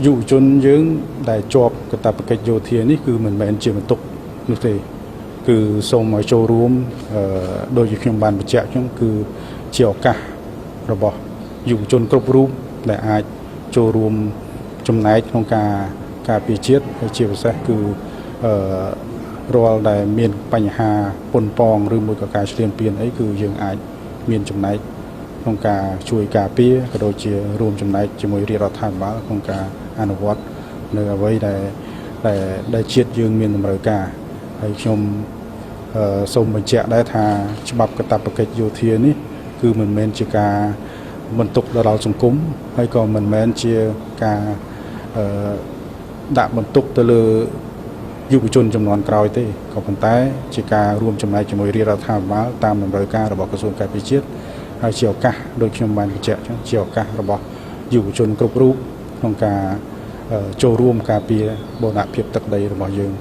យុវជនយើងដែលជាប់កាតព្វកិច្ចយោធានេះគឺមិនមែនជាបន្ទុកនោះទេគឺសូមឲ្យចូលរួមដោយជាខ្ញុំបានបញ្ជាក់ខ្ញុំគឺជាឱកាសរបស់យុវជនគ្រប់រូបដែលអាចចូលរួមចំណែកក្នុងការពារជាតិហើយជាពិសេសគឺរាល់ដែលមានបញ្ហាប៉ុនប៉ងឬមួយក៏ការឈ្លានពានអីគឺយើងអាចមានចំណែកក្នុងការជួយការពារក៏ដូចជារួមចំណែកជាមួយរាជរដ្ឋាភិបាលក្នុងការអនុវត្តនៅអ្វីដែលជាតិយើងមានតម្រូវការហើយខ្ញុំសូមបញ្ជាក់ដែរថាច្បាប់កាតព្វកិច្ចយោធានេះគឺមិនមែនជាការបន្ទុកដល់សង្គមហើយក៏មិនមែនជាការដាក់បន្ទុកទៅលើយុវជនចំនួនក្រោយទេក៏ប៉ុន្តែជាការរួមចំណែកជាមួយរាជរដ្ឋាភិបាលតាមតម្រូវការរបស់ក្រសួងការពារជាតិហើយជាឱកាសដូចខ្ញុំបានបញ្ជាក់ចឹងជាឱកាសរបស់យុវជនគ្រប់រូបក្នុងការចូលរួមការពារបូរណភាពទឹកដីរបស់យើង